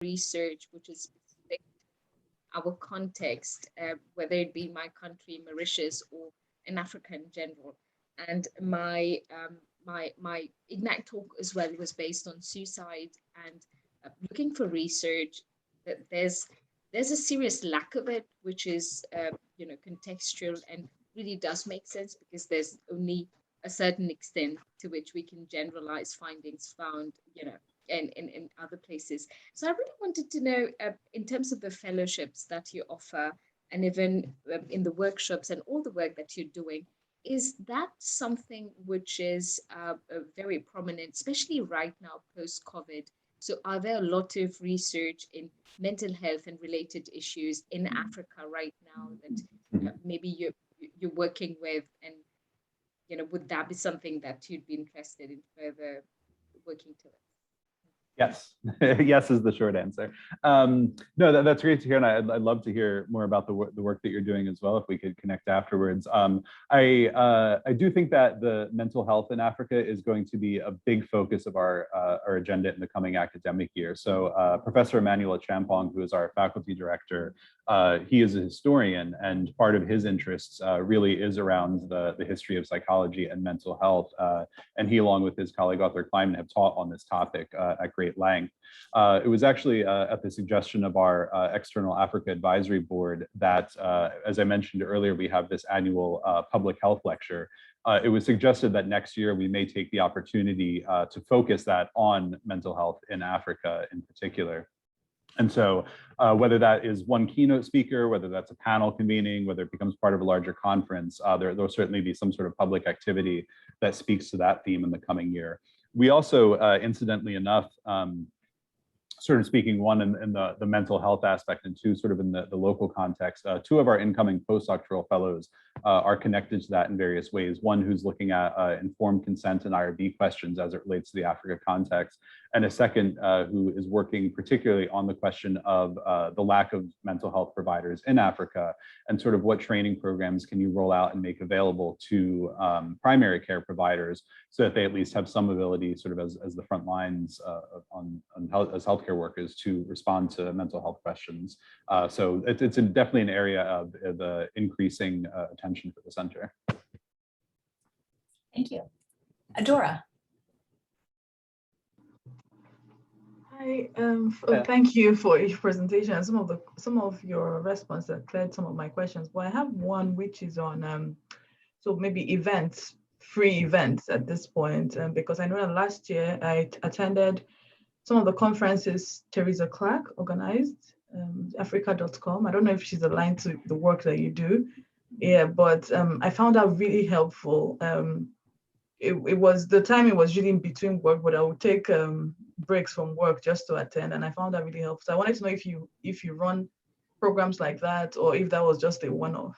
research which is specific to our context, whether it be my country, Mauritius, or in Africa in general. And my Ignite talk as well was based on suicide and looking for research that there's a serious lack of it, which is contextual and really does make sense because there's only a certain extent to which we can generalize findings found, in other places. So I really wanted to know, in terms of the fellowships that you offer, and even in the workshops and all the work that you're doing, is that something which is very prominent, especially right now post-COVID? So are there a lot of research in mental health and related issues in Africa right now that maybe you're working with, and would that be something that you'd be interested in further working towards? Yes, yes is the short answer. No, that's great to hear, and I'd love to hear more about the work that you're doing as well, if we could connect afterwards. I do think that the mental health in Africa is going to be a big focus of our agenda in the coming academic year. So Professor Emmanuel Champong, who is our faculty director, he is a historian, and part of his interests really is around the history of psychology and mental health. And he, along with his colleague Arthur Kleinman, have taught on this topic at great length. It was actually at the suggestion of our External Africa Advisory Board that, as I mentioned earlier, we have this annual public health lecture. It was suggested that next year we may take the opportunity to focus that on mental health in Africa in particular. And so whether that is one keynote speaker, whether that's a panel convening, whether it becomes part of a larger conference, there'll certainly be some sort of public activity that speaks to that theme in the coming year. We also, incidentally enough, sort of speaking one in the mental health aspect, and two sort of in the local context, two of our incoming postdoctoral fellows are connected to that in various ways. One who's looking at informed consent and IRB questions as it relates to the Africa context, and a second who is working particularly on the question of the lack of mental health providers in Africa, and sort of what training programs can you roll out and make available to primary care providers so that they at least have some ability, sort of as the front lines as healthcare workers, to respond to mental health questions. So it's definitely an area of the increasing attention for the center. Thank you. Adora. Hi, thank you for each presentation. Some of your responses have cleared some of my questions, but I have one which is on so maybe events, free events at this point, because I know that last year I attended some of the conferences Teresa Clark organized, Africa.com. I don't know if she's aligned to the work that you do. Yeah, but I found that really helpful. It was the time, it was really in between work, but I would take breaks from work just to attend, and I found that really helpful. So I wanted to know if you run programs like that, or if that was just a one-off.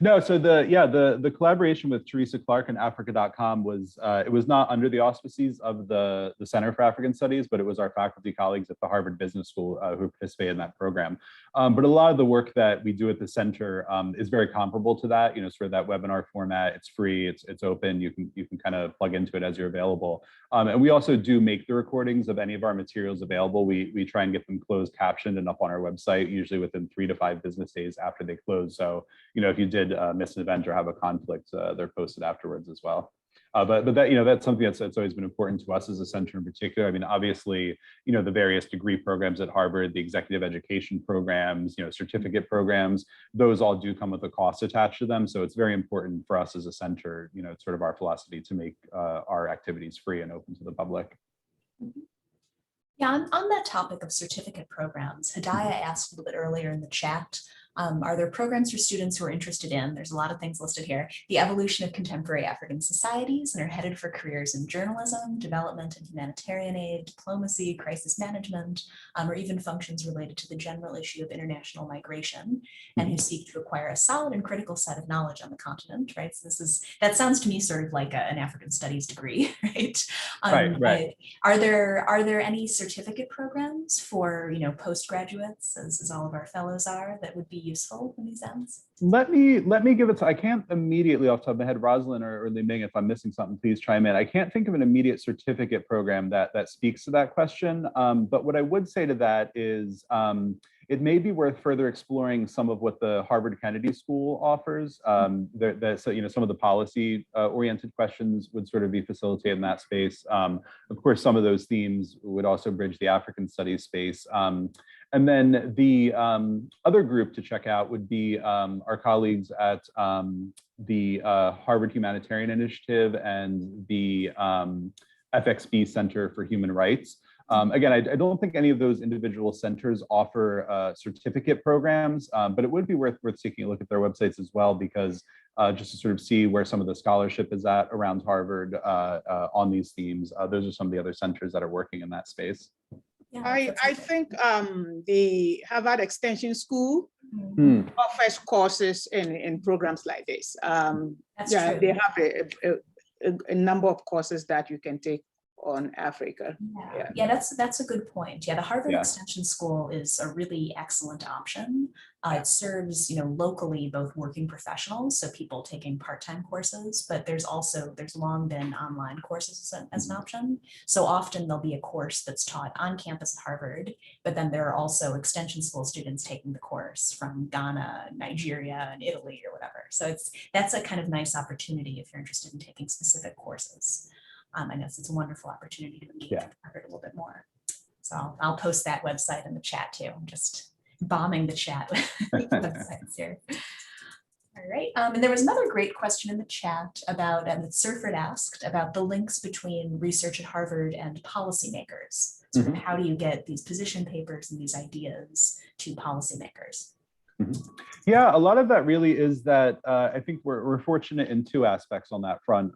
No, so the collaboration with Teresa Clark and Africa.com was it was not under the auspices of the Center for African Studies, but it was our faculty colleagues at the Harvard Business School who participated in that program. But a lot of the work that we do at the center is very comparable to that. Sort of that webinar format. It's free. It's open. You can kind of plug into it as you're available. And we also do make the recordings of any of our materials available. We try and get them closed captioned and up on our website, usually within 3 to 5 business days after they close. So if you did miss an event or have a conflict, they're posted afterwards as well. But that, that's something that's always been important to us as a center in particular. I mean, obviously, the various degree programs at Harvard, the executive education programs, certificate programs, those all do come with a cost attached to them. So it's very important for us as a center, it's sort of our philosophy to make our activities free and open to the public. Yeah, on that topic of certificate programs, Hidayah asked a little bit earlier in the chat, are there programs for students who are interested in, there's a lot of things listed here, the evolution of contemporary African societies and are headed for careers in journalism, development and humanitarian aid, diplomacy, crisis management, or even functions related to the general issue of international migration, and who seek to acquire a solid and critical set of knowledge on the continent, right? So that sounds to me sort of like an African studies degree, right? Right. Are there any certificate programs for, postgraduates, as all of our fellows are, that would be useful in these ends? Let me give it to, I can't immediately off the top of my head, Rosalind or Li Ming, if I'm missing something, please chime in. I can't think of an immediate certificate program that speaks to that question. But what I would say to that is it may be worth further exploring some of what the Harvard Kennedy School offers. So, you know, some of the policy oriented questions would sort of be facilitated in that space. Of course, some of those themes would also bridge the African studies space. And then the other group to check out would be our colleagues at the Harvard Humanitarian Initiative and the FXB Center for Human Rights. Again, I don't think any of those individual centers offer certificate programs, but it would be worth taking a look at their websites as well, because just to sort of see where some of the scholarship is at around Harvard on these themes. Those are some of the other centers that are working in that space. Yeah, I think the Harvard Extension School Hmm. offers courses in programs like this. That's Yeah, true. they have a number of courses that you can take on Africa. Yeah, that's a good point. Yeah, the Harvard Yeah. Extension School is a really excellent option. It serves, you know, locally both working professionals, so people taking part-time courses, but there's long been online courses as an option. So often there'll be a course that's taught on campus at Harvard, but then there are also extension school students taking the course from Ghana, Nigeria, and Italy or whatever. So that's a kind of nice opportunity if you're interested in taking specific courses. I guess it's a wonderful opportunity to engage with Harvard a little bit more. So I'll post that website in the chat too. I'm just bombing the chat with websites here. All right, and there was another great question in the chat about, that Surford asked about the links between research at Harvard and policymakers. Sort of how do you get these position papers and these ideas to policymakers? Yeah, a lot of that really is that I think we're fortunate in two aspects on that front.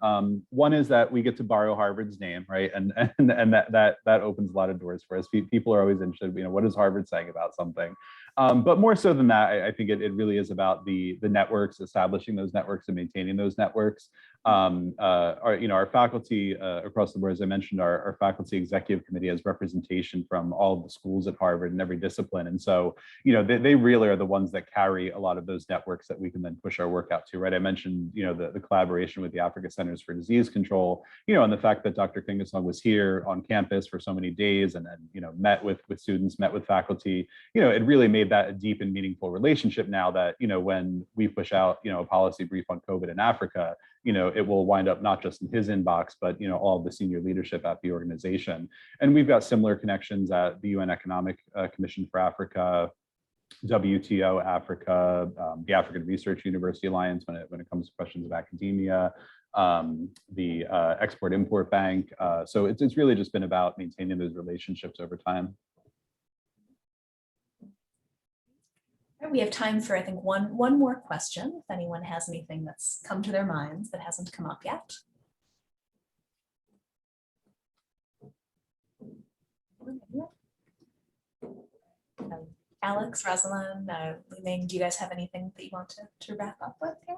One is that we get to borrow Harvard's name, right? And that opens a lot of doors for us. People are always interested, you know, what is Harvard saying about something? But more so than that, I think it really is about the networks, establishing those networks and maintaining those networks. Our faculty across the board, as I mentioned, our faculty executive committee has representation from all of the schools at Harvard in every discipline. And so, you know, they really are the ones that carry a lot of those networks that we can then push our work out to, right? I mentioned, you know, the collaboration with the Africa Centers for Disease Control, you know, and the fact that Dr. Kingasong was here on campus for so many days and you know, met with students, met with faculty, you know, it really made that a deep and meaningful relationship now that, you know, when we push out, you know, a policy brief on COVID in Africa, you know, it will wind up not just in his inbox, but, you know, all of the senior leadership at the organization. And we've got similar connections at the UN Economic Commission for Africa, WTO Africa, the African Research University Alliance when it comes to questions of academia, the Export-Import Bank. So it's really just been about maintaining those relationships over time. We have time for, I think, one more question, if anyone has anything that's come to their minds that hasn't come up yet. Alex, Rosalind, Li Ming, do you guys have anything that you want to wrap up with here?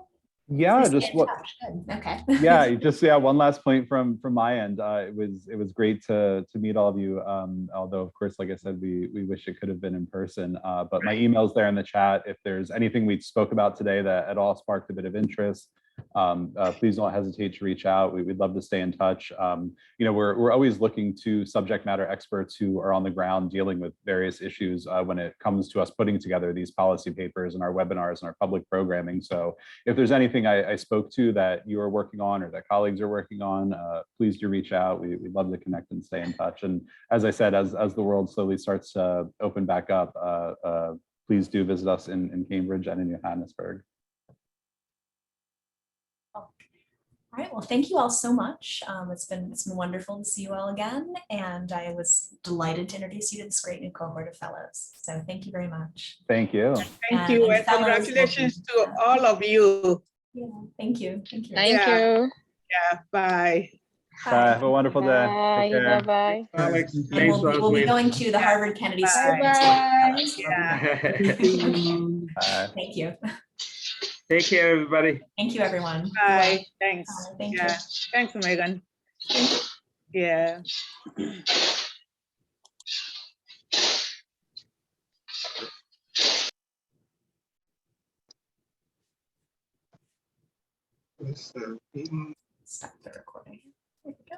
Yeah, just what. Okay. Yeah, one last point from my end. It was great to meet all of you. Although, of course, like I said, we wish it could have been in person. But my email's there in the chat. If there's anything we spoke about today that at all sparked a bit of interest, please don't hesitate to reach out. We'd love to stay in touch. You know, we're always looking to subject matter experts who are on the ground dealing with various issues when it comes to us putting together these policy papers and our webinars and our public programming. So if there's anything I spoke to that you are working on or that colleagues are working on, please do reach out. We'd love to connect and stay in touch. And as I said, as the world slowly starts to open back up, please do visit us in Cambridge and in Johannesburg. All right, well, thank you all so much. It's been wonderful to see you all again, and I was delighted to introduce you to this great new cohort of fellows. So thank you very much. Thank you. Thank you, and fellows, congratulations to all of you. Yeah, thank you. Thank you. Thank Yeah. you. Yeah, bye. Bye. Have a wonderful day. Bye. Take care. Bye. Alex, And thanks, we'll be Rosalind. going to the Harvard Kennedy School. Bye. Yeah. Bye. Thank you. Take care, everybody. Thank you, everyone. Bye. Thanks. Thank you. Yeah. Thanks, Megan. Yeah. Stop the recording. There we go.